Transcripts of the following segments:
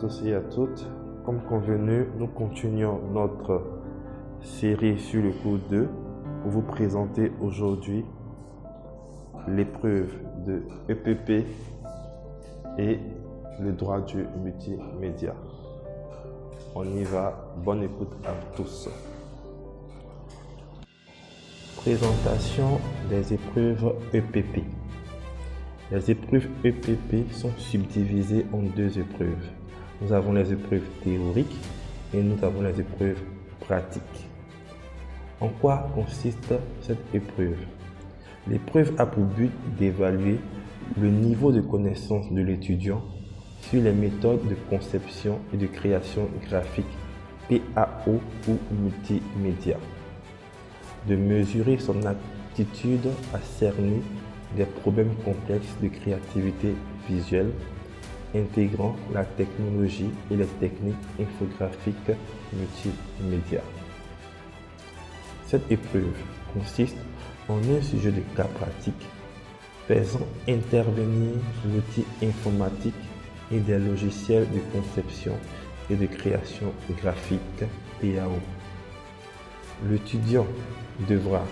tous et à toutes. Comme convenu, nous continuons notre série sur le cours 2 pour vous présenter aujourd'hui l'épreuve de EPP et le droit du multimédia. On y va, bonne écoute à tous. Présentation des épreuves EPP. Les épreuves EPP sont subdivisées en deux épreuves. Nous avons les épreuves théoriques et nous avons les épreuves pratiques. En quoi consiste cette épreuve? L'épreuve a pour but d'évaluer le niveau de connaissance de l'étudiant sur les méthodes de conception et de création graphique PAO ou multimédia, de mesurer son aptitude à cerner des problèmes complexes de créativité visuelle intégrant la technologie et les techniques infographiques multimédia. Cette épreuve consiste en un sujet de cas pratique faisant intervenir l'outil informatique et des logiciels de conception et de création graphique PAO. L'étudiant devra,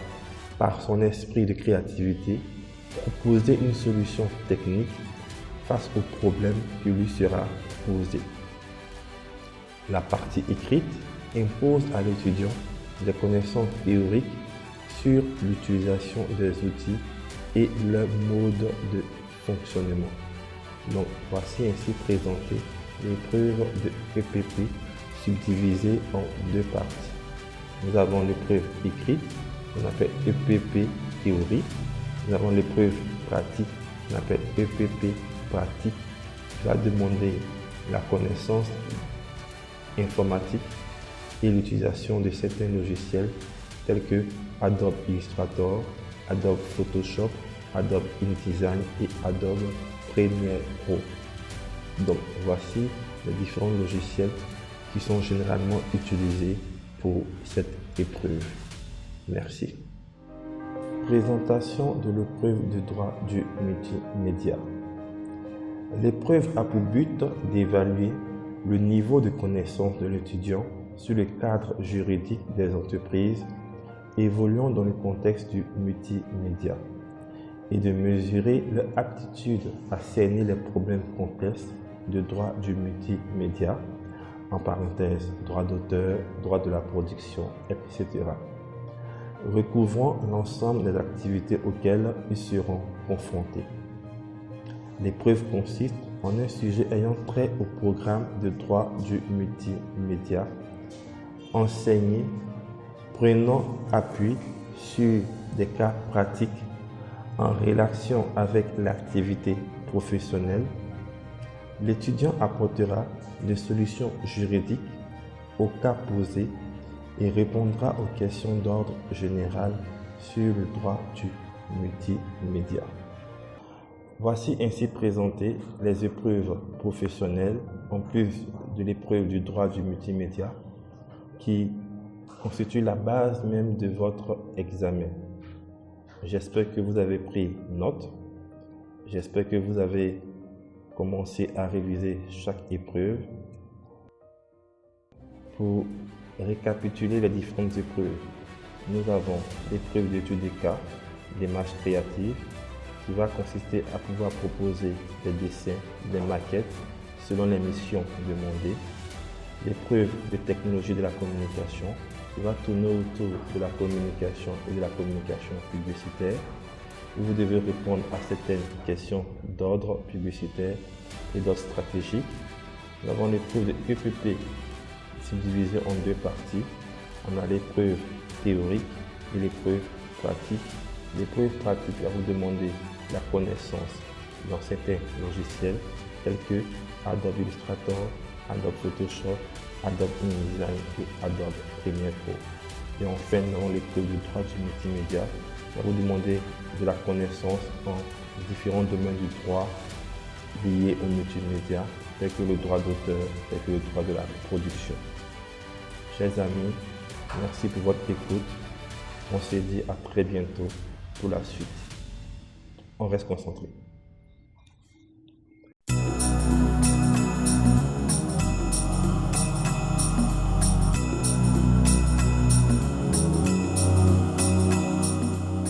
par son esprit de créativité, proposer une solution technique face au problème qui lui sera posé. La partie écrite impose à l'étudiant des connaissances théoriques sur l'utilisation des outils et leur mode de fonctionnement. Donc voici ainsi présenté l'épreuve de EPP subdivisée en deux parties. Nous avons l'épreuve écrite, qu'on appelle EPP théorie. Nous avons l'épreuve pratique, qu'on appelle EPP pratique, qui va demander la connaissance informatique et l'utilisation de certains logiciels tels que Adobe Illustrator, Adobe Photoshop, Adobe InDesign et Adobe Premiere Pro. Donc voici les différents logiciels qui sont généralement utilisés pour cette épreuve. Merci. Présentation de l'épreuve de droit du multimédia. L'épreuve a pour but d'évaluer le niveau de connaissance de l'étudiant sur le cadre juridique des entreprises évoluant dans le contexte du multimédia et de mesurer leur aptitude à cerner les problèmes complexes de droit du multimédia, en parenthèse droit d'auteur, droit de la production, etc., recouvrant l'ensemble des activités auxquelles ils seront confrontés. L'épreuve consiste en un sujet ayant trait au programme de droit du multimédia, enseigné, prenant appui sur des cas pratiques en relation avec l'activité professionnelle. L'étudiant apportera des solutions juridiques aux cas posés et répondra aux questions d'ordre général sur le droit du multimédia. Voici ainsi présentées les épreuves professionnelles en plus de l'épreuve du droit du multimédia qui constitue la base même de votre examen. J'espère que vous avez pris note. J'espère que vous avez commencé à réviser chaque épreuve. Pour récapituler les différentes épreuves, nous avons l'épreuve d'étude des cas, démarche créative, qui va consister à pouvoir proposer des dessins, des maquettes selon les missions demandées. L'épreuve de technologie de la communication, qui va tourner autour de la communication et de la communication publicitaire, où vous devez répondre à certaines questions d'ordre publicitaire et d'ordre stratégique. Nous avons l'épreuve de EPP subdivisée en deux parties. On a l'épreuve théorique et l'épreuve pratique. L'épreuve pratique va vous demander la connaissance dans certains logiciels tels que Adobe Illustrator, Adobe Photoshop, Adobe InDesign et Adobe Premiere Pro. Et enfin, nous avons l'épreuve du droit du multimédia qui va vous demander de la connaissance en différents domaines du droit liés au multimédia, tels que le droit d'auteur, tels que le droit de la production. Chers amis, merci pour votre écoute. On se dit à très bientôt pour la suite. On reste concentré.